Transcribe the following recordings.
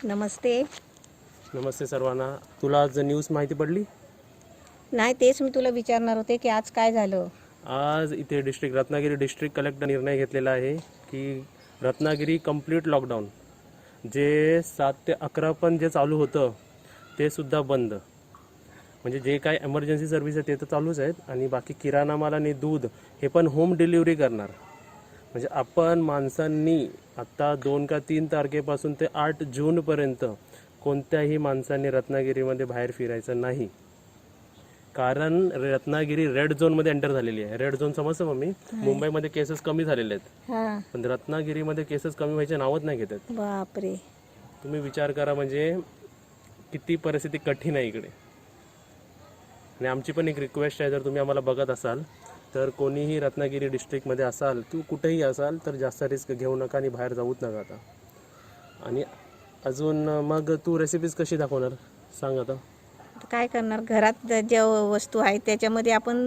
नमस्ते. नमस्ते सर्वांना. तुला आज न्यूज माहिती पडली? नाही, तेच मी तुला विचारणार होते की आज काय झालं. आज इथे रत्नागिरी डिस्ट्रिक्ट कलेक्टर निर्णय घेतलेला आहे की रत्नागिरी कंप्लीट लॉकडाऊन, जे 7 ते 11 पण जे चालू होतं ते सुद्धा बंद. म्हणजे जे काय एमर्जन्सी सर्व्हिस आहे ते तर चालूच आहेत आणि बाकी किराणा माल आणि दूध हे पण होम डिलिव्हरी करणार. म्हणजे आपण माणसांनी आता 2 का 3 तारखेपासून ते 8 जूनपर्यंत कोणत्याही माणसांनी रत्नागिरीमध्ये बाहेर फिरायचं नाही. कारण रत्नागिरी रेड झोनमध्ये एंटर झालेली आहे. रेड झोन समजतं मम्मी? मुंबईमध्ये केसेस कमी झालेले आहेत, हां. पण रत्नागिरीमध्ये केसेस कमी व्हायचे नावच नाही घेत आहेत. बापरे. तुम्ही विचार करा म्हणजे किती परिस्थिती कठीण आहे इकडे. आणि आमची पण एक रिक्वेस्ट आहे, जर तुम्ही आम्हाला बघत असाल तर कोणीही रत्नागिरी डिस्ट्रिक्टमध्ये असाल किंवा कुठेही असाल तर जास्त रिस्क घेऊ नका आणि बाहेर जाऊच नका आता. आणि अजून मग तू रेसिपीज कशी दाखवणार सांग आता. आता काय करणार, घरात ज्या वस्तू आहेत त्याच्यामध्ये आपण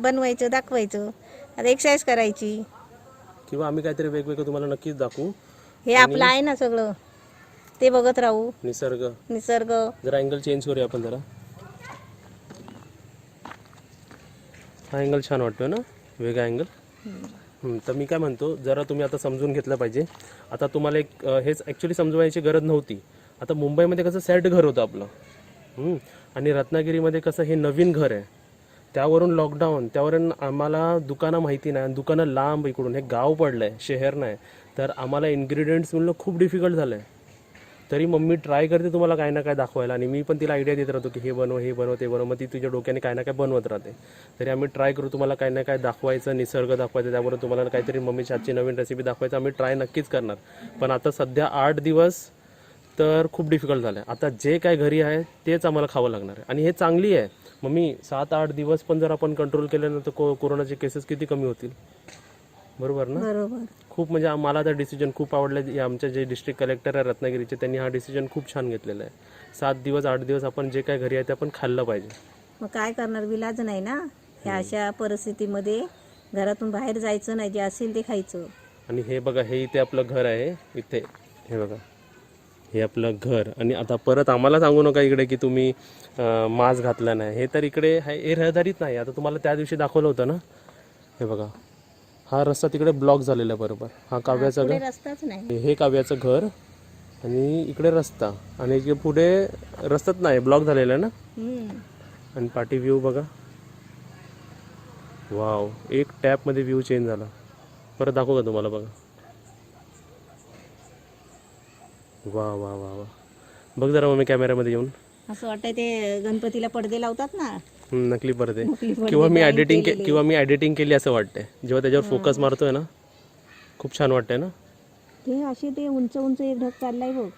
बनवायचं, दाखवायचं. आता एक्सरसाइज करायची. किंवा आम्ही काहीतरी वेगवेगळं तुम्हाला नक्कीच दाखवू. हे आपलं आहे ना सगळं, ते बघत राहू. निसर्ग. जरा अँगल चेंज करूया आपण जरा. हा अँगल छान वाटतो ना, वेगळा अँगल. तर मी काय म्हणतो, जरा तुम्ही आता समजून घेतलं पाहिजे. आता तुम्हाला एक हेच ॲक्च्युली समजवायची गरज नव्हती. आता मुंबईमध्ये कसं सेट घर होतं आपलं, आणि रत्नागिरीमध्ये कसं हे नवीन घर आहे. त्यावरून लॉकडाऊन, त्यावरून आम्हाला दुकानं माहिती नाही, दुकानं लांब, इकडून हे गाव पडलं आहे, शहर नाही. तर आम्हाला इन्ग्रेडियंट्स मिळणं खूप डिफिकल्ट झालं आहे. तरी मम्मी ट्राय करते तुम्हाला काय ना काय दाखवायला, आणि मी पण तिला आयडिया देत राहतो की हे बनव, हे बनव, ते बनव. मग ती तुझ्या डोक्याने काय ना काय बनवत राहते. तरी आम्ही ट्राय करू तुम्हाला काय ना काय दाखवायचं, निसर्ग दाखवायचं, त्याबरोबर तुम्हाला काहीतरी मम्मीच्या हातची नवीन रेसिपी दाखवायचं. आम्ही ट्राय नक्कीच करणार. पण आता सध्या 8 दिवस तर खूप डिफिकल्ट झालं आहे. आता जे काय घरी आहे तेच आम्हाला खावं लागणार आहे. आणि हे चांगली आहे मम्मी, 7-8 दिवस पण जर आपण कंट्रोल केलं तर कोरोनाचे केसेस किती कमी होतील. बरोबर ना? बरोबर. खूप म्हणजे मला तर डिसिजन खूप आवडलं. आमचे जे डिस्ट्रिक्ट कलेक्टर आहे रत्नागिरीचे, त्यांनी हा डिसिजन खूप छान घेतलेला आहे. 7 दिवस 8 दिवस आपण जे काय घरी आहे ते आपण खाल्लं पाहिजे. मग काय करणार, विलाज नाही ना. ह्या अशा परिस्थितीमध्ये घरातून बाहेर जायचं नाही, जे असेल ते खायचं. आणि हे बघा, हे इथे आपलं घर आहे. इथे हे बघा, हे आपलं घर. आणि आता परत आम्हाला सांगू नका इकडे की तुम्ही मास्क घातला नाही. हे तर इकडे हे रहदारीत नाही. आता तुम्हाला त्या दिवशी दाखवलं होतं ना, हे बघा, हा रस्ता तिकडे ब्लॉक झालेला आहे. बरोबर, हा काव्याचं घर, रस्ताच नाही. हे काव्याचं घर, आणि इकडे रस्ता, आणि इकडे पुढे रस्ताच नाही, ब्लॉक झालेला आहे ना. आणि पाठी व्ह्यू बघा. वाव, एक टॅपमध्ये व्ह्यू चेंज झाला. परत दाखवू का तुम्हाला? बघा, वा वा वा वा. बघ जरा मग मी कॅमेऱ्यामध्ये येऊन. असं वाटतंय ते गणपतीला पडदे लावतात ना, नकली पडदे. किंवा मी एडिटिंग केली असं वाटतंय जेव्हा त्याच्यावर फोकस मारतोय ना. खूप छान वाटतंय ना. ते असे ते उंच उंच एक ढग चाललाय बघ.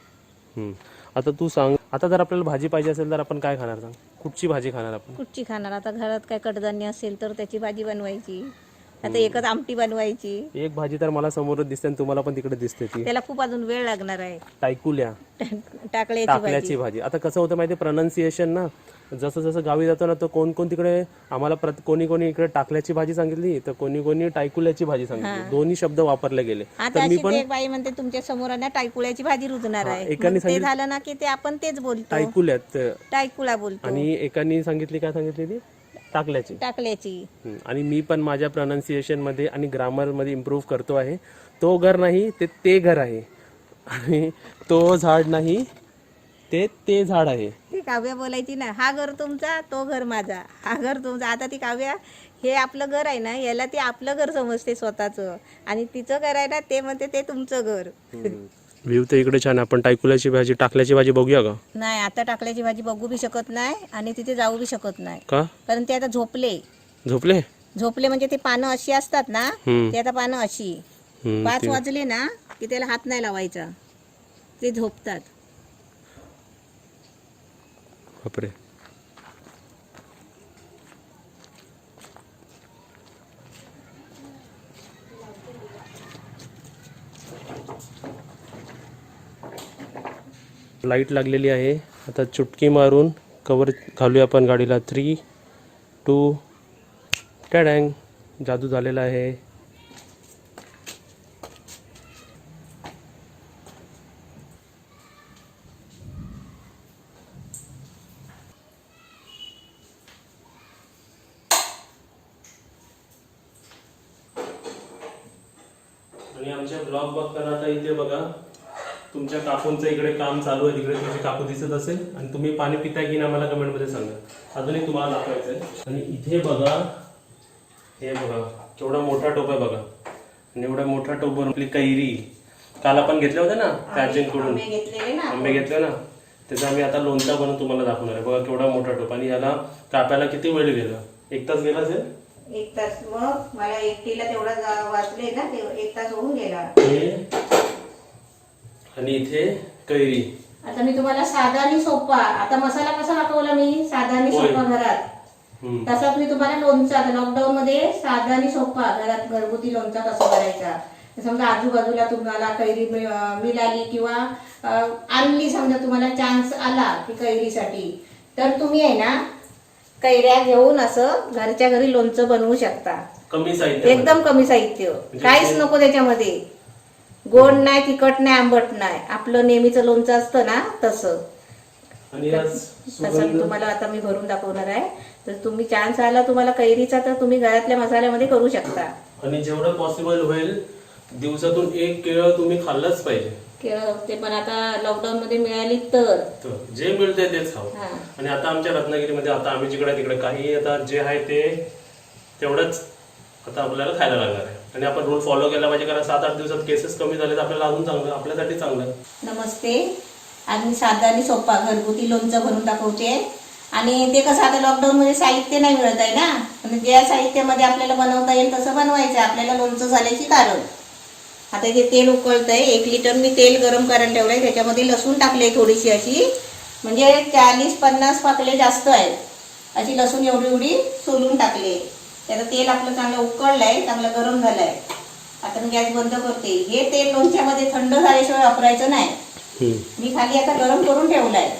आता तू सांग, आता जर आपल्याला भाजी पाहिजे असेल तर आपण काय खाणार? सांग, कुठची भाजी खाणार आपण? कुठची खाणार? आता घरात काय कडधान्य असेल तर त्याची भाजी बनवायची. आता एकच आमटी बनवायची. एक भाजी तर मला समोरच दिसते आणि तुम्हाला पण तिकडे दिसते. ती त्याला खूप अजून वेळ लागणार आहे. टायकुल्या, टाकल्याची भाजी. आता कसं होतं माहिती, प्रोनाउन्सिएशन ना, जसं जसं गावी जातो ना, तर कोण तिकडे आम्हाला कोणी इकडे टाकल्याची भाजी सांगितली, तर कोणी टायकुल्याची भाजी सांगितली. दोन्ही शब्द वापरले गेले. आता मी पण एक बाई म्हणते तुमच्या समोर ना टायकुळ्याची भाजी रुजणार आहे. ते झालं ना की ते आपण तेच बोलतो, टायकुळा बोलतो. आणि एकाने सांगितली, काय सांगितली ती? टाकल्याची. आणि मी पण माझ्या प्रोनाउन्सिएशन मध्ये आणि ग्रामर मध्ये इम्प्रूव्ह करतो आहे. तो घर नाही, ते घर आहे. आणि तो झाड नाही, ते झाड आहे. ती काव्या बोलायची ना, हा घर तुमचा, तो घर माझा, हा घर तुमचा. आता ती काव्या, हे आपलं घर आहे ना, याला ती आपलं घर समजते स्वतःचं, आणि तिचं घर आहे ना, ते म्हणते ते तुमचं घर. व्ह्यू तर इकडे छान. आपण टाकल्याची भाजी, टाकल्याची भाजी बघूया का? नाही, आता टाकल्याची भाजी बघू बी शकत नाही आणि तिथे जाऊ बी शकत नाही. का? कारण ते आता झोपले. म्हणजे ते पानं अशी असतात ना, ते आता पानं अशी 5 वाजले ना की त्याला हात नाही लावायचा, ते झोपतात. बापरे. लाईट लागलेली आहे. आता चुटकी मारून कवर घालूया आपण गाडीला. 3, 2, टॅडँग. जादू झालेला आहे. आणि आमच्या ब्लॉग बघताना आता इथे बघा तुमच्या काकूंचं इकडे काम चालू आहे, तिकडे तुमची काकू दिसत असेल आणि तुम्ही पाणी पिताय की ना मला कमेंटमध्ये सांगा. अजून एक तुम्हाला दाखवायचं आहे. आणि इथे बघा, हे बघा केवढा मोठा टोप आहे बघा. आणि एवढा मोठा टोपवर आपली कैरी काल आपण घेतल्या होत्या ना त्याच्याकडून आंबे घेतले ना, त्याचा आम्ही आता लोणचा बनवून तुम्हाला दाखवणार आहे. बघा केवढा मोठा टोप. आणि याला कापायला किती वेळ गेला? 1 तास गेला असेल. 1 तास. मग मला एकटीला तेवढा वाचले ना, 1 तास होऊन गेला. आणि इथे कैरी. आता मी तुम्हाला साधा आणि सोपा, आता मसाला कसा दाखवला मी, साधा आणि सोपा घरात, तसाच मी तुम्हाला लोणचा लॉकडाऊन मध्ये साधा आणि सोपा घरात घरगुती लोणचा कसा करायचा. समजा आजूबाजूला तुम्हाला कैरी मिळाली किंवा आणली, समजा तुम्हाला चान्स आला की कैरीसाठी, तर तुम्ही आहे ना कैऱ्या घेऊन असं घरच्या घरी लोणचं बनवू शकता. कमी साहित्य, एकदम कमी साहित्य, काहीच नको त्याच्यामध्ये. गोड नाही, तिखट नाही, आंबट नाही, आपलं नेहमीचं लोणचं असतं ना तसं. आणि तसं तुम्हाला आता मी भरून दाखवणार आहे. तर तुम्ही चान्स आला तुम्हाला कैरीचा तर तुम्ही घरातल्या मसाल्यामध्ये करू शकता. आणि जेवढं पॉसिबल होईल दिवसातून 1 केळं तुम्ही खाल्लंच पाहिजे. केळं ते पण आता लॉकडाऊन मध्ये मिळाली तर जे मिळते तेच खाऊ. आणि आता आमच्या रत्नागिरीमध्ये आता आम्ही जिकडे तिकडे काही आता जे आहे ते तेवढंच आता आपल्याला खायला लागणार आहे. आणि आपण रूल फॉलो केला पाहिजे, कारण 7-8 दिवसात केसेस कमी झाले तर आपल्याला अजून चांगलं, आपल्यासाठी चांगलं. नमस्ते. आणि साधा आणि सोपा घरगुती लोणचं भरून दाखवते. आणि ते कसं आता लॉकडाऊन मध्ये साहित्य नाही मिळत आहे ना, म्हणजे ज्या साहित्यामध्ये आपल्याला बनवता येईल तसं बनवायचं आपल्याला लोणचं झाल्याची कारण. आता इथे तेल उकळतंय, 1 लिटर मी तेल गरम करायला ठेवलंय, त्याच्यामध्ये लसूण टाकले थोडीशी अशी, म्हणजे 40-50 पाकले जास्त आहेत, अशी लसूण एवढी सोलून टाकले. त्याचं तेल आपलं चांगलं उकळलंय, चांगलं गरम झालंय. आता मी गॅस बंद करते. हे तेल लोणच्यामध्ये थंड झाल्याशिवाय वापरायचं नाही. मी खाली आता गरम करून ठेवलाय.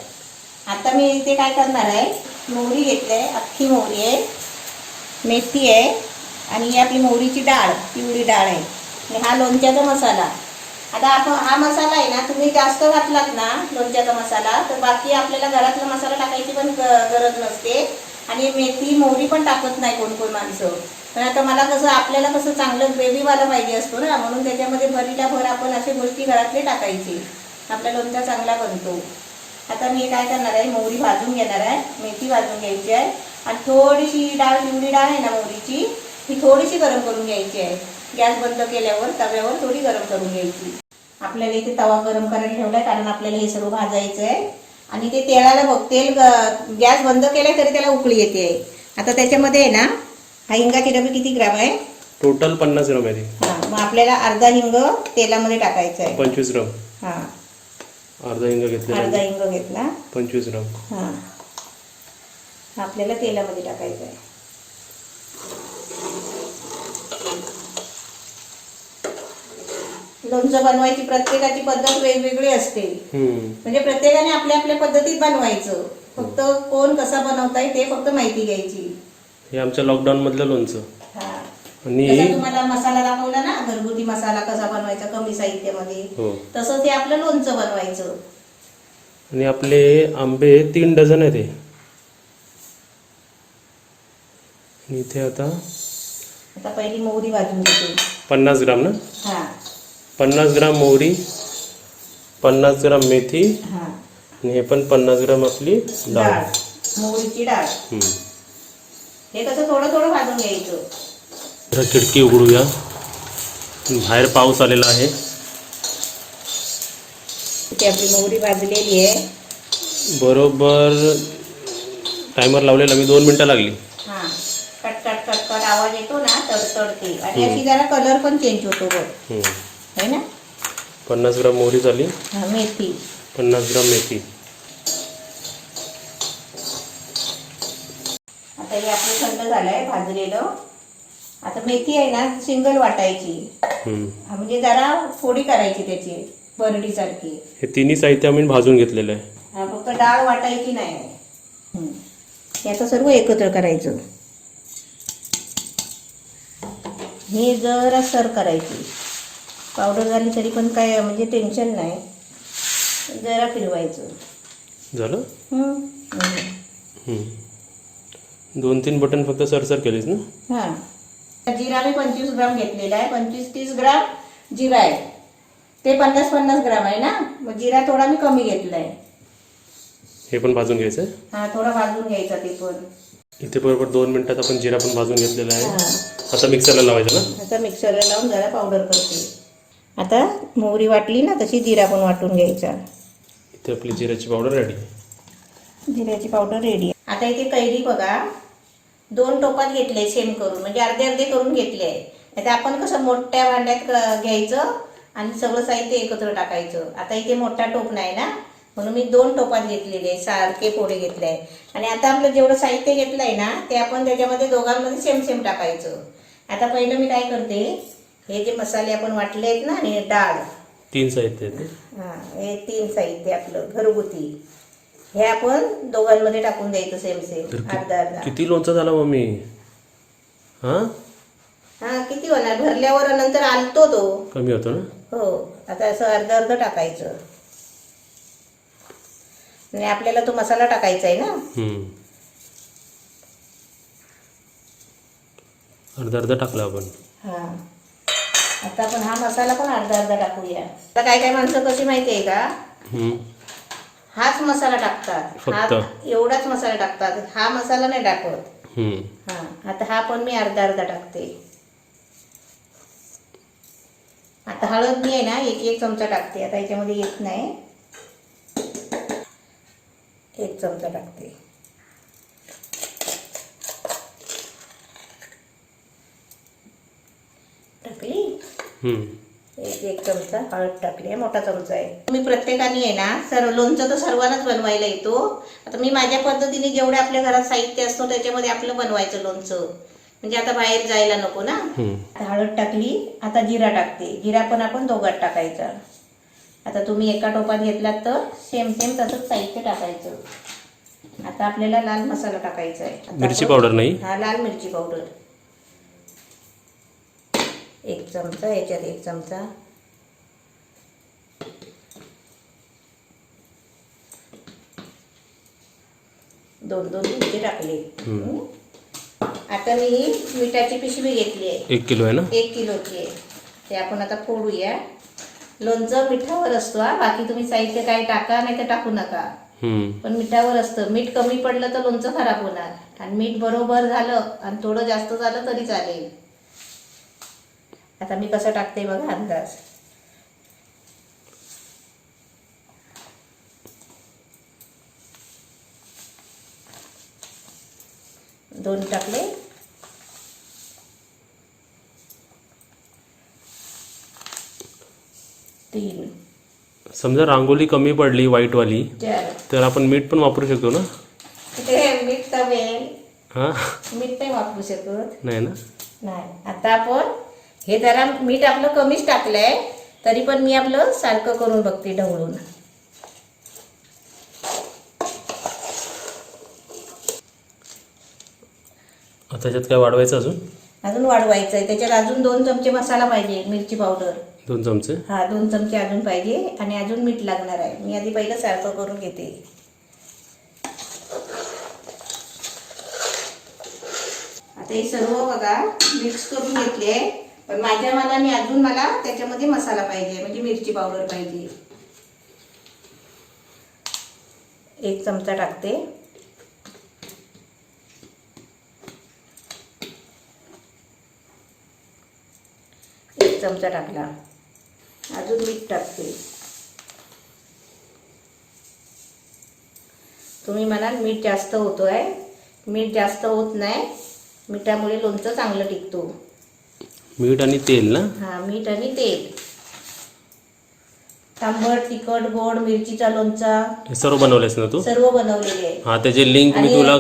आता मी इथे काय करणार आहे, मोहरी घेतलंय, अख्खी मोहरी आहे, मेथी आहे, आणि ही आपली मोहरीची डाळ, पिवळी डाळ आहे. आणि हा लोणच्याचा मसाला. आता आपण हा मसाला आहे ना, तुम्ही जास्त घातलात ना लोणच्याचा मसाला, तर बाकी आपल्याला घरातला मसाला टाकायची पण गरज नसते. आणि मेथी मोहरी पण टाकत नाही कोण माणसं. पण आता मला कसं, आपल्याला कसं चांगलं ग्रेव्हीवाला पाहिजे असतो ना, म्हणून त्याच्यामध्ये भरीला भर आपण असे गोष्टी घरातले टाकायची, आपला लोणचा चांगला बनतो. आता मी काय करणार आहे, मोहरी भाजून घेणार आहे, मेथी भाजून घ्यायची आहे, आणि थोडीशी डाळ, पिवळी डाळ आहे ना मोहरीची, ही थोडीशी गरम करून घ्यायची आहे. गॅस बंद केल्यावर तव्यावर थोडी गरम करून घ्यायची. आपल्याला इथे तवा गरम करायला ठेवलाय, कारण आपल्याला हे सर्व भाजायचं आहे. आणि ते तेलाला बघ, तेल गॅस बंद केलाय तरी त्याला उकळी येते. आता त्याच्यामध्ये आहे ना, हा हिंगाची डबी किती ग्राम आहे? टोटल 50 ग्राम आहे. मग आपल्याला अर्धा हिंग तेलामध्ये टाकायचा आहे. 25 ग्राम. अर्धा हिंग घेतला. 25 ग्राम. आपल्याला तेलामध्ये टाकायचं आहे. लोणचं बनवायची प्रत्येकाची पद्धत वेगवेगळी असते. म्हणजे प्रत्येकाने आपल्या आपल्या पद्धतीत बनवायचं. फक्त कोण कसा बनवताय ते फक्त माहिती घ्यायची. हे आमच्या लॉकडाऊन मधलं लोणचं. आणि तुम्हाला मसाला दाखवला ना, घरगुती मसाला कसा बनवायचा कमी साहित्यामध्ये, तसं ते आपलं लोणचं बनवायचं. आणि आपले आंबे 3 डझन आहेत. इथे आता पहिली मोहरी भाजून घेते. 50 ग्राम ना? 50 ग्राम मोहरी, 50 ग्राम मेथी, आणि हे पण 50 ग्राम आपली डाळ, मोहरीची डाळ. हे कसं थोडं थोडं भाजून घ्यायचं. खिडकी उघडूया, बाहेर पाऊस आलेला आहे. आपली मोहरी भाजलेली आहे. बरोबर टायमर लावलेला मी, 2 मिनिटं लागली. कटकट कटकट आवाज येतो ना, तडतडते. आणि अशी जरा कलर पण चेंज होतो बघ, है ना. 50 ग्राम मोहरी झाली. मेथी 50 ग्राम मेथी. आता हे आपलं थंड झालंय भाजलेलं. आता मेथी आहे ना, सिंगल वाटायची, म्हणजे जरा फोडी करायची त्याची बरडी सारखी. हे तिन्ही साहित्य आम्ही भाजून घेतलेलं आहे. फक्त डाळ वाटायची नाही. याचं सर्व एकत्र करायचं. हे जरा सर करायची, पावडर झाली तरी पण काय म्हणजे टेन्शन नाही. जरा फिरवायचं. झालं. 2-3 बटन फक्त सरसर केलीस ना. जिरा मी 25 ग्राम घेतलेला आहे. 25-30 ग्राम जिरा आहे, ते 50-50 ग्राम आहे ना, मग जिरा थोडा मी कमी घेतलाय. हे पण भाजून घ्यायचं आहे. हा, थोडा भाजून घ्यायचा ते पण. इथे बरोबर 2 मिनिटात आपण जिरा पण भाजून घेतलेला आहे. हा. आता मिक्सरला लावायचं ना. आता मिक्सरला लावून जरा पावडर करते. आता मोहरी वाटली ना तशी जिरा पण वाटून घ्यायचा. इथे आपली जिऱ्याची पावडर रेडी. जिऱ्याची पावडर रेडी. आता इथे कैरी बघा 2 टोपात घेतले सेम करून, म्हणजे अर्धे अर्धे करून घेतले आहे. आता आपण कसं मोठ्या भांड्यात घ्यायचं आणि सगळं साहित्य एकत्र टाकायचं. आता इथे मोठा टोप नाही ना, म्हणून मी 2 टोपात घेतलेले सारखे फोडे घेतले आहे. आणि आता आपलं जेवढं साहित्य घेतलं आहे ना ते आपण त्याच्यामध्ये दोघांमध्ये सेम सेम टाकायचं. आता पहिलं मी काय करते, हे जे मसाले आपण वाटले आहेत ना आणि डाळ 3 साहित्य आहे. हां, हे 3 साहित्य आपलं घरगुती, हे आपण दोघांमध्ये टाकून द्यायचं सेम सेम अर्धा अर्धा. किती लोणचं झालं मम्मी? हां हां, किती होणार भरल्यावर, नंतर आलतो तो कमी होतो ना. हो. आता असं अर्ध अर्ध टाकायचं आणि आपल्याला तो मसाला टाकायचा आहे ना. अर्धा अर्धा टाकला आपण. हां, आता आपण हा मसाला पण अर्धा अर्धा टाकूया. आता काय काय माणसं कशी माहिती आहे का, हाच मसाला टाकतात, फक्त एवढाच मसाला टाकतात, हा मसाला नाही टाकत. हां, आता हा पण मी अर्धा अर्धा टाकते. आता हळद मी आहे ना 1 चमचा टाकते. आता याच्यामध्ये येत नाही, 1 चमचा टाकते. टाकली. 1 चमचा हळद टाकली आहे, मोठा चमचा आहे. मी प्रत्येकाने आहे ना सर्व लोणचं तर सर्वांनाच बनवायला येतो. आता मी माझ्या पद्धतीने जेवढे आपल्या घरात साहित्य असतो त्याच्यामध्ये आपलं बनवायचं लोणचं, म्हणजे आता बाहेर जायला नको ना. हळद टाकली. आता जिरा टाकते. जिरा पण आपण दोघात टाकायचा. आता तुम्ही एका टोपात घेतलात तर सेम सेम तसंच साहित्य टाकायचं. आता आपल्याला लाल मसाला टाकायचा आहे. मिरची पावडर नाही. हा, लाल मिरची पावडर 1 चमचा, याच्यात 1 चमचा. दोन मिरची टाकले. आता मी मिठाची पिशवी घेतली आहे. 1 किलो आहे ना. 1 किलोची आहे. ते आपण आता फोडूया. लोणचं मिठावर असतो हा, बाकी तुम्ही साहित्य काय टाका नाही तर टाकू नका, पण मिठावर असतं. मीठ कमी पडलं तर लोणचं खराब होणार, आणि मीठ बरोबर झालं आणि थोडं जास्त झालं तरी चालेल. आता मी कसं टाकते बघा अंदाज. दोन टाकले. 3. समजा रांगोळी कमी पडली व्हाईटवाली 4. तर आपण मीठ पण वापरू शकतो ना. ते मीठ कमी, हां मीठ नाही वापरू शकत. नाही ना. नाही. आता आपण हे जरा मीठ आपलं कमीच टाकलंय, तरी पण मी आपलं सारखं करून बघते ढवळून. आता त्याच्यात काय वाढवायचं अजून वाढवायचं आहे. त्याच्यात अजून 2 चमचे मसाला पाहिजे, मिरची पावडर 2 चमचे. हा, 2 चमचे अजून पाहिजे, आणि अजून मीठ लागणार आहे. मी आधी पहिलं सारखं करून घेते. आता हे सर्व बघा मिक्स करून घेतले, पण माझ्या मनाने अजून मला त्याच्यामध्ये मसाला पाहिजे, म्हणजे मिरची पावडर पाहिजे. 1 चमचा टाकते. एक चमचा टाकला. अजून मीठ टाकते. तुम्ही म्हणाल मीठ जास्त होतोय, मीठ जास्त होत नाही, मिठामुळे लोणचं चांगलं टिकतो. मीठ आणि तेल ना. हा, मीठ आणि तेल. तांबट, तिखट, गोड मिरचीचा लोणचा हे सर्व बनवलेस ना तू. सर्व बनवलेले आहे. हा, त्याचे लिंक मी तुम्हाला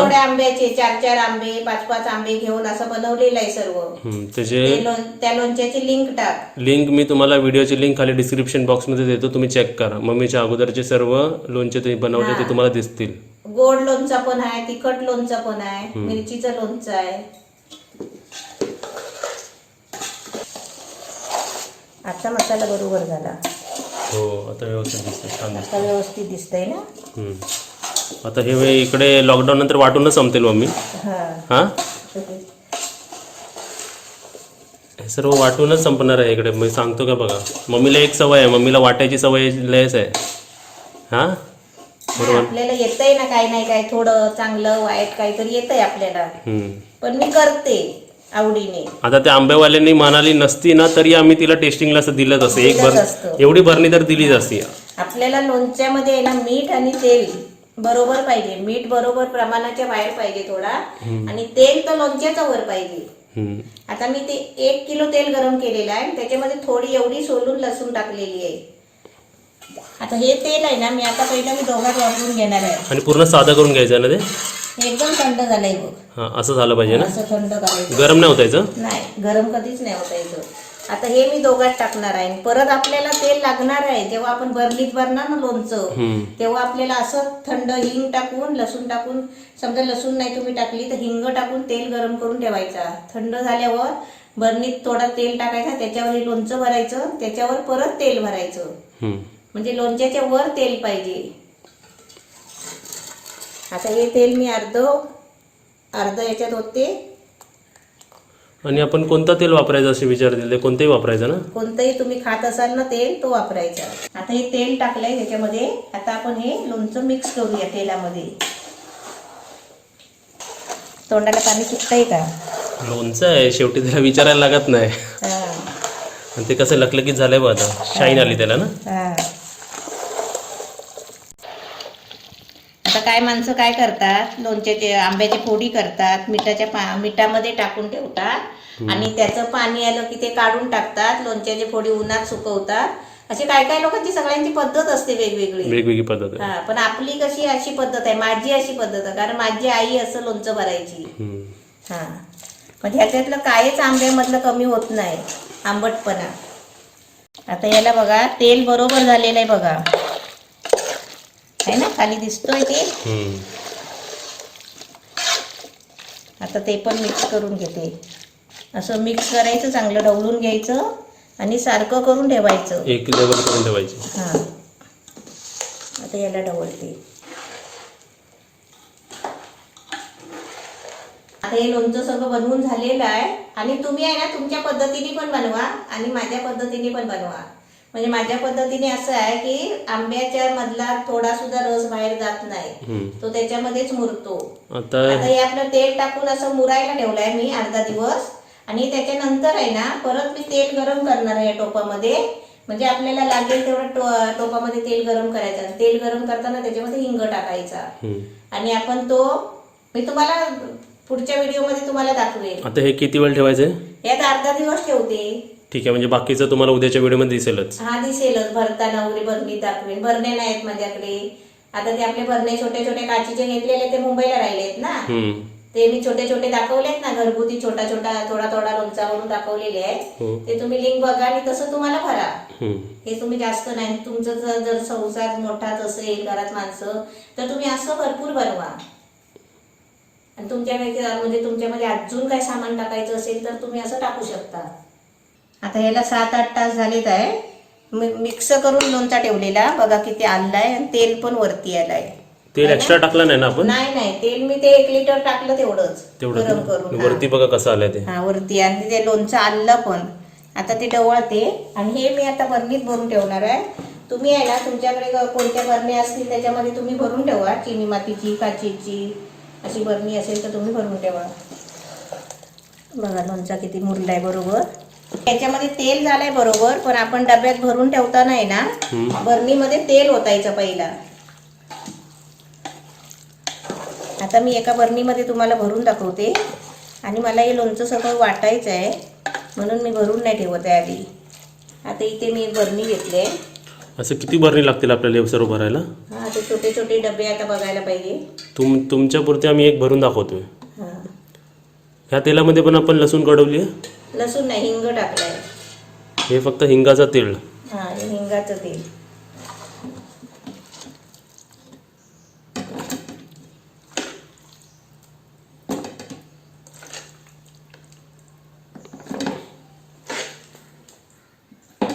थोड्या आंब्याचे 4 आंबे 5 आंबे घेऊन असं बनवलेलं आहे सर्व. त्याचे त्या लोणच्याची लिंक टाक. लिंक मी तुम्हाला व्हिडिओची लिंक खाली डिस्क्रिप्शन बॉक्समध्ये देतो, तुम्ही चेक करा. मम्मीच्या अगोदरचे सर्व लोणचे तुम्ही बनवले ते तुम्हाला दिसतील. गोड लोणचा पण आहे, तिखट लोणचा पण आहे, मिरचीचं लोणचं आहे. आता मसाला बरोबर झाला. हो, आता व्यवस्थित दिसतंय, छान आता व्यवस्थित दिसतंय ना. आता हे इकडे लॉकडाऊन नंतर वाटूनच संपतील मम्मी. हा. हा, हे सर्व वाटूनच संपणार आहे इकडे. मी सांगतो का बघा, मम्मीला एक सवय आहे, मम्मीला वाटायची सवय लयच आहे. हां बरोबर. आपल्याला येतंय ना काही नाही काय, थोडं चांगलं वाईट काहीतरी येतंय आपल्याला, पण मी करते आवडीने. आता त्या आंबेवाल्यांनी म्हणाली नसती ना तरी आम्ही तिला टेस्टिंगला असं दिलंच असतं. एक दिलंच असतं. एवढी भरणी तर दिलीच असती. आपल्याला लोणच्यामध्ये आहे ना मीठ आणि तेल बरोबर पाहिजे. मीठ बरोबर प्रमाणाच्या बाहेर पाहिजे थोडा, आणि तेल तर लोणच्याच्या वर पाहिजे. आता मी ते 1 किलो तेल गरम केलेलं आहे, त्याच्यामध्ये थोडी एवढी सोलून लसूण टाकलेली आहे. आता हे तेल आहे ना, मी आता पहिलं मी दोघात वापरून घेणार आहे. आणि पूर्ण साधं करून घ्यायचं ना ते. एकदम थंड झालंय बघ. हां असं झालं पाहिजे ना. असं थंड करायचं, गरम नाही होतायचं. नाही गरम कधीच नाही होतायचं. आता हे मी दोघात टाकणार आहे. परत आपल्याला तेल लागणार आहे जेव्हा आपण बर्नीत भरणार ना लोणचं, तेव्हा आपल्याला असं थंड हिंग टाकून, लसूण टाकून, समजा लसूण नाही तुम्ही टाकली तर हिंग टाकून तेल गरम करून ठेवायचा. थंड झाल्यावर बर्नीत थोडा तेल टाकायचा, त्याच्यावर हे लोणचं भरायचं, त्याच्यावर परत तेल भरायचं. म्हणजे लोणच्याच्या वर तेल पाहिजे. आता हे तेल मी अर्ध याच्यात होते. आणि आपण कोणतं तेल वापरायचं असे विचार दिले, कोणतेही वापरायचं ना. कोणतंही तुम्ही खात असाल ना तेल, तो वापरायचा. आता हे तेल टाकलंय त्याच्यामध्ये. आता आपण हे लोणचं मिक्स करूया तेलामध्ये. तोंडाला पाणी सुटतंय का? लोणचं आहे शेवटी, त्याला विचारायला लागत नाही. आणि ते कसं लकलकीत झालंय बघ, आता शाईन आली त्याला ना. आता काय माणसं काय करतात, लोणच्याचे आंब्याची फोडी करतात, मिठामध्ये टाकून ठेवतात, आणि त्याचं पाणी आलं की ते काढून टाकतात, लोणच्याची फोडी उन्हात सुकवतात. अशी काय काय लोकांची सगळ्यांची पद्धत असते, वेगवेगळी पद्धत आहे. पण आपली कशी अशी पद्धत आहे, माझी अशी पद्धत आहे, कारण माझी आई असं लोणचं भरायची. म्हणजे ह्याच्यातलं काहीच आंब्यामधलं कमी होत नाही आंबटपणा. आता याला बघा तेल बरोबर झालेलं आहे बघा, आहे ना, खाली दिसतोय ते. आता ते पण मिक्स करून घेते. असं मिक्स करायचं, चांगलं ढवळून घ्यायचं आणि सारखं करून ठेवायचं, एक लेवल करून ठेवायची. आता याला ढवळते. आता हे लोणचं सगळं बनवून झालेलं आहे, आणि तुम्ही आहे ना तुमच्या पद्धतीने पण बनवा आणि माझ्या पद्धतीने पण बनवा. म्हणजे माझ्या पद्धतीने असं आहे की आंब्याच्या मधला थोडा सुद्धा रस बाहेर जात नाही, तो त्याच्यामध्येच मुरतो. आता हे आपलं तेल टाकून असं मुरायला ठेवलंय मी अर्धा दिवस, आणि त्याच्यानंतर आहे ना परत मी तेल गरम करणार आहे टोपामध्ये. म्हणजे आपल्याला लागेल तेवढं टोपामध्ये तेल गरम करायचं. तेल गरम करताना त्याच्यामध्ये हिंग टाकायचा, आणि आपण तो मी तुम्हाला पुढच्या व्हिडिओमध्ये तुम्हाला दाखवेल. आता हे किती वेळ ठेवायचं? यात अर्धा दिवस ठेवते. ठीक आहे, म्हणजे बाकीचं तुम्हाला उद्याच्या व्हिडिओमध्ये दिसेलच. दिसेलच. भरताना वगैरे भरणी दाखवेन. भरणे नाहीत माझ्याकडे. आता ते आपले भरणे छोटे छोटे काचीचे घेतलेले ते मुंबईला राहिलेत ना, ते मी छोटे छोटे दाखवलेत ना, घरगुती छोटा छोटा थोडा थोडा लोणचा म्हणून दाखवलेले आहे. ते तुम्ही लिंक बघा आणि तसं तुम्हाला भरा. हे तुम्ही जास्त नाही, तुमचं जर संसार मोठाच असेल, घरात माणसं, तर तुम्ही असं भरपूर बनवा. आणि तुमच्यामध्ये अजून काय सामान टाकायचं असेल तर तुम्ही असं टाकू शकता. आता याला 7-8 तास झालेत आहे. मिक्स करून लोणचा ठेवलेला बघा किती आणलाय, आणि तेल पण वरती आलाय. तेल एक्स्ट्रा टाकलं नाही ना आपण? नाही, तेल मी ते 1 लिटर टाकलं तेवढंच गरम करून. वरती बघा कसं आलंय ते. वरती, आणि ते लोणचं आणलं पण. आता ते ढवळते, आणि हे मी आता बरणीत भरून ठेवणार आहे. तुम्ही आहे ना तुमच्याकडे कोणत्या बरणी असतील त्याच्यामध्ये तुम्ही भरून ठेवा. चिनी मातीची, काचेची अशी बरणी असेल तर तुम्ही भरून ठेवा. बघा लोणचा किती मुरलाय बरोबर. याच्यामध्ये तेल झालंय बरोबर, पण आपण डब्यात भरून ठेवताना आहे ना बरणीमध्ये तेल ओतायचं पहिला. आता मी एका बरणीमध्ये तुम्हाला भरून दाखवते, आणि मला हे लोणचं सगळं वाटायचं आहे म्हणून मी भरून नाही ठेवत आहे आधी. आता इथे मी एक बरणी घेतली. असं किती बरणी लागतील आपल्याला सर्व भरायला? ते छोटे छोटे डबे आता बघायला पाहिजे. तुमच्या पुरते आम्ही एक भरून दाखवतोय. ह्या तेलामध्ये पण आपण लसूण कडवली आहे? लसूण नाही, हिंग टाकलाय. हे फक्त हिंगाचं तेल. हे हिंगाचं तेल.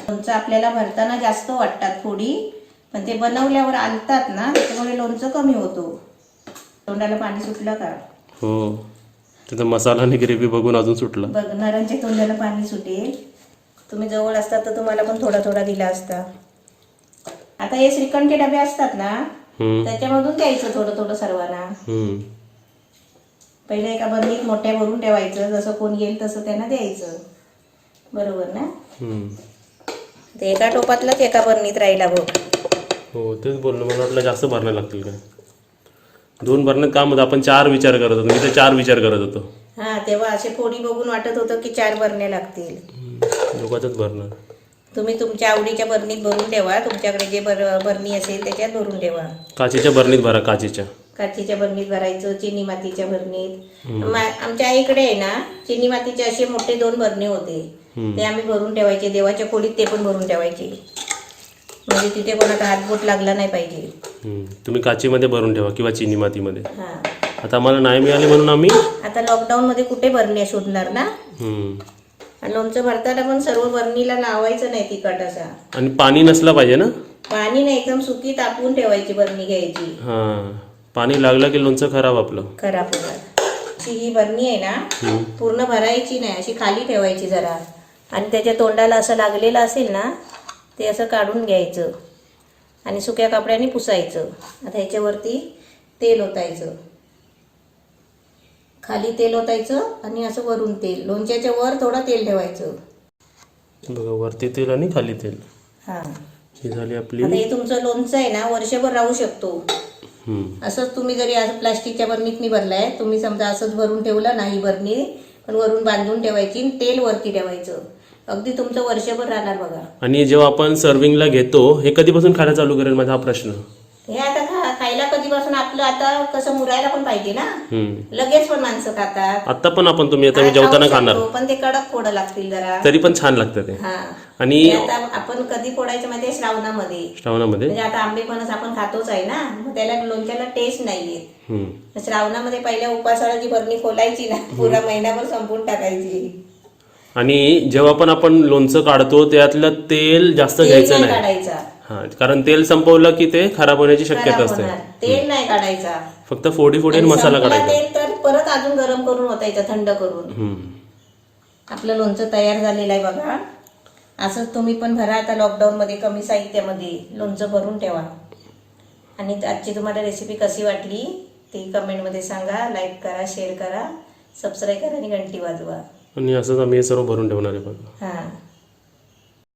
लोणचं आपल्याला भरताना जास्त वाटतात फोडी, पण ते बनवल्यावर आणतात ना त्याच्यामुळे लोणचं कमी होतो. तोंडाला पाणी सुटलं का? हो. तिथं मसाला आणि ग्रेव्ही बघून अजून सुटलं. बघणाऱ्यांच्या तोंडाला पाणी सुटेल. तुम्ही जवळ असतात तर तुम्हाला पण थोडा थोडा दिला असता. आता हे श्रीखंडचे डबे असतात ना, त्याच्यामधून द्यायचं थोडं थोडं सर्वांना. पहिले एका बरणीत मोठ्या भरून ठेवायचं, जसं कोण येईल तसं त्यांना द्यायचं. बरोबर ना? ते एका टोपातलंच एका बरणीत राहिला बघ. हो तेच बोललो, मला वाटलं जास्त भरणं लागतील काय. 2 भरणं काम होतं, आपण 4 विचार करत होतो. मी तर 4 विचार करत होतो. हा, तेव्हा असे फोडी बघून वाटत होतं की 4 बरण्या लागतील. दोघातच भरणं. तुम्ही तुमच्या आवडीच्या बरणीत भरून ठेवा. तुमच्याकडे जे बरणी असेल त्याच्यात भरून ठेवा. काचेच्या बरणीत भरा. काचेच्या बरणीत भरायचं, चिनी मातीच्या बरणीत. आमच्या आईकडे आहे ना, चिनी मातीचे असे मोठे 2 बरणे होते. ते आम्ही भरून ठेवायचे. देवाच्या खोलीत ते पण भरून ठेवायचे, म्हणजे तिथे कोणाचा हातबोट लागला नाही पाहिजे. तुम्ही काचेमध्ये भरून ठेवा किंवा चिनी मातीमध्ये. हा, आता आम्हाला नाही मिळाले म्हणून आम्ही आता लॉकडाऊन मध्ये कुठे बरण्या शोधणार ना. आणि लोणचं भरताना पण सर्व बरणीला लावायचं नाही तिखट असा. आणि पाणी नसलं पाहिजे ना. पाणी नाही, एकदम सुकी तापवून ठेवायची बरणी घ्यायची. हा, पाणी लागलं की लोणचं खराब आपलं. खराब होणार. ही बरणी आहे ना, पूर्ण भरायची नाही, अशी खाली ठेवायची जरा. आणि त्याच्या तोंडाला असं लागलेलं असेल ना, ते असं काढून घ्यायचं आणि सुक्या कपड्याने पुसायचं. आता ह्याच्यावरती तेल ओतायचं, खाली तेल ओतायचं आणि असं वरून तेल. लोणच्याच्या वर थोडं तेल ठेवायचं बघा, वरती तेल आणि खाली तेल. हा, ही झाली आपली. आता हे तुमचं लोणचं आहे ना, वर्षभर राहू शकतो. असंच तुम्ही जरी असं प्लास्टिकच्या बरणीत भरलाय, तुम्ही समजा असंच भरून ठेवलं नाही बरणी, पण वरून बांधून ठेवायची, तेल वरती ठेवायचं. अगदी तुमचं वर्षभर राहणार बघा. आणि जेव्हा आपण सर्विंगला घेतो, हे कधीपासून खायला चालू करेल माझा हा प्रश्न. हे आता खायला कधीपासून, आपलं आता कसं मुरायला पण पाहिजे ना. लगेच पण माणसं खातात. आता पण आपण तुम्ही आता जेवताना खाणार, पण ते कडक फोडं लागतील जरा, तरी पण छान लागतं ते. हा, आणि आता आपण कधी फोडायचं माहितीये? श्रावणामध्ये. म्हणजे आता आंबे फणस आपण खातोच आहे ना, मग त्याला लोणच्याला टेस्ट नाहीये. श्रावणामध्ये पहिल्या उपासाला जी बरणी खोलायची ना, पुरा महिनाभर संपून टाकायची. आणि जेव्हा पण आपण लोणचं काढतो त्यातलं तेल जास्त घ्यायचं नाही काढायचा. हा, कारण तेल संपवलं की ते खराब होण्याची शक्यता असते. तेल नाही काढायचा, फक्त फोडी फोडी मसाला काढायचा. तेल तर परत अजून गरम करून ओतायचं, थंड करून. आपलं लोणचं तयार झालेलं आहे बघा. असंच तुम्ही पण भरा. आता लॉकडाऊन मध्ये कमी साहित्यामध्ये लोणचं भरून ठेवा. आणि आजची तुम्हाला रेसिपी कशी वाटली ती कमेंटमध्ये सांगा. लाईक करा, शेअर करा, सबस्क्राईब करा आणि घंटी वाजवा. आणि असंच आम्ही हे सर्व भरून ठेवणार आहे बघा. हा.